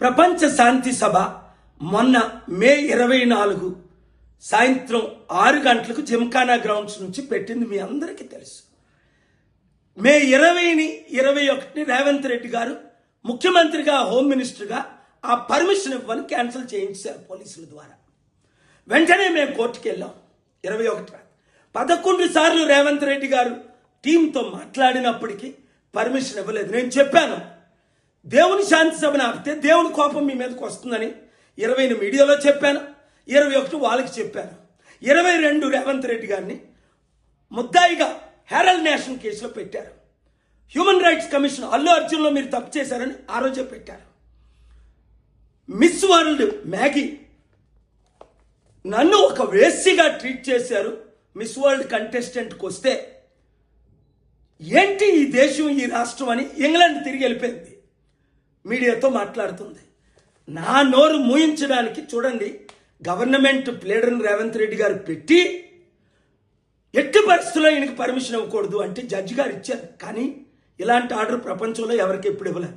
ప్రపంచ శాంతి సభ మొన్న మే 24 సాయంత్రం 6 గంటలకు జిమ్ఖానా గ్రౌండ్స్ నుంచి పెట్టింది మీ అందరికీ తెలుసు. మే 20ని 21ని రేవంత్ రెడ్డి గారు ముఖ్యమంత్రిగా హోమ్ మినిస్టర్గా ఆ పర్మిషన్ ఇవ్వని క్యాన్సిల్ చేయించారు పోలీసుల ద్వారా. వెంటనే మేము కోర్టుకు వెళ్ళాం. 21 11 సార్లు రేవంత్ రెడ్డి గారు టీంతో మాట్లాడినప్పటికీ పర్మిషన్ ఇవ్వలేదు. నేను చెప్పాను, దేవుని శాంతి సభను ఆపితే దేవుని కోపం మీ మీదకి వస్తుందని 20ని మీడియాలో చెప్పాను, 21 వాళ్ళకి చెప్పాను. 22 రేవంత్ రెడ్డి గారిని ముద్దాయిగా హెరాల్డ్ నేషన్ కేసులో పెట్టారు. హ్యూమన్ రైట్స్ కమిషన్ అల్లు అర్జున్లో మీరు తప్పు చేశారని ఆ రోజే పెట్టారు. మిస్ వరల్డ్ మ్యాగీ నన్ను ఒక వేశ్యగా ట్రీట్ చేశారు. మిస్ వరల్డ్ కంటెస్టెంట్కి వస్తే ఏంటి ఈ దేశం ఈ రాష్ట్రం అని ఇంగ్లాండ్ తిరిగి వెళ్ళిపోయింది. మీడియాతో మాట్లాడుతుంది. నా నోరు మూయించడానికి చూడండి, గవర్నమెంట్ ప్లేడర్ని రేవంత్ రెడ్డి గారు పెట్టి ఎట్టి పరిస్థితుల్లో ఈయనకి పర్మిషన్ ఇవ్వకూడదు అంటే జడ్జి గారు ఇచ్చారు. కానీ ఇలాంటి ఆర్డర్ ప్రపంచంలో ఎవరికి ఎప్పుడు ఇవ్వలేదు.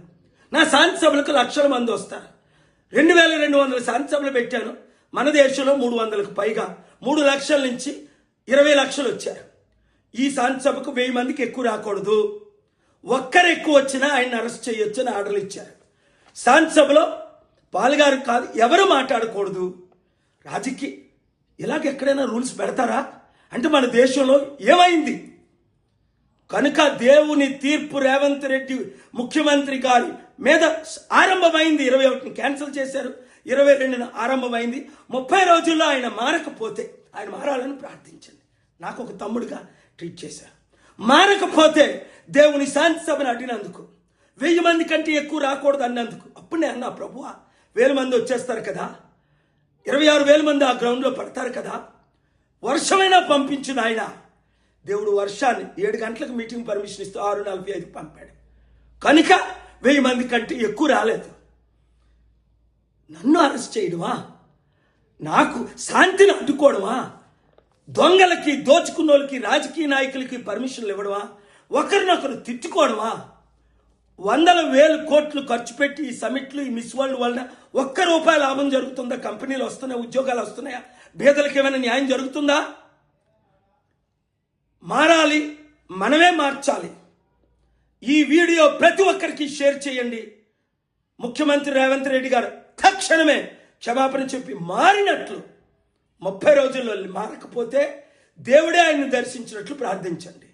నా శాంతి సభలకు లక్షల మంది వస్తారు. 2200 శాంతి సభలు పెట్టాను. మన దేశంలో 300కు పైగా 3 లక్షల నుంచి 20 లక్షలు వచ్చారు. ఈ శాంతి సభకు 1000 మందికి ఎక్కువ రాకూడదు, ఒక్కరు ఎక్కువ వచ్చినా ఆయన అరెస్ట్ చేయొచ్చు అని ఆర్డర్లు ఇచ్చారు. శాంతి సభలో పాల్గారు కాదు ఎవరు మాట్లాడకూడదు. రాజకీయ ఇలాగ ఎక్కడైనా రూల్స్ పెడతారా అంటే మన దేశంలో ఏమైంది? కనుక దేవుని తీర్పు రేవంత్ రెడ్డి ముఖ్యమంత్రి గారి మీద ఆరంభమైంది. 21ని క్యాన్సిల్ చేశారు, 22న ఆరంభమైంది. 30 రోజుల్లో ఆయన మారకపోతే ఆయన మారాలని ప్రార్థించండి. నాకు ఒక తమ్ముడుగా ట్రీట్ చేశారు. మారకపోతే దేవుని శాంతి సభను అడిగినందుకు 1000 మంది కంటే ఎక్కువ రాకూడదు అన్నందుకు అప్పుడు నేను అన్నా, ప్రభువా 1000 మంది వచ్చేస్తారు కదా, 26,000 మంది ఆ గ్రౌండ్లో పడతారు కదా, వర్షమైనా పంపించిన ఆయన. దేవుడు వర్షాన్ని 7 గంటలకు మీటింగ్ పర్మిషన్ ఇస్తూ 6:45కి పంపాడు. కనుక 1000 మంది కంటే ఎక్కువ రాలేదు. నన్ను అరెస్ట్ చేయడమా, నాకు శాంతిని అడ్డుకోవడమా, దొంగలకి దోచుకున్నోళ్ళకి రాజకీయ నాయకులకి పర్మిషన్లు ఇవ్వడమా, ఒకరినొకరు తిట్టుకోవడమా? 100,000 కోట్లు ఖర్చు పెట్టి ఈ సమిట్లు ఈ మిస్ వరల్డ్ వలన ₹1 లాభం జరుగుతుందా? కంపెనీలు వస్తున్నాయా? ఉద్యోగాలు వస్తున్నాయా? పేదలకు ఏమైనా న్యాయం జరుగుతుందా? మారాలి, మనమే మార్చాలి. ఈ వీడియో ప్రతి ఒక్కరికి షేర్ చేయండి. ముఖ్యమంత్రి రేవంత్ రెడ్డి గారు తక్షణమే క్షమాపణ చెప్పి మారినట్లు, 30 రోజుల్లో మారకపోతే దేవుడే ఆయన్ని దర్శించినట్లు ప్రార్థించండి.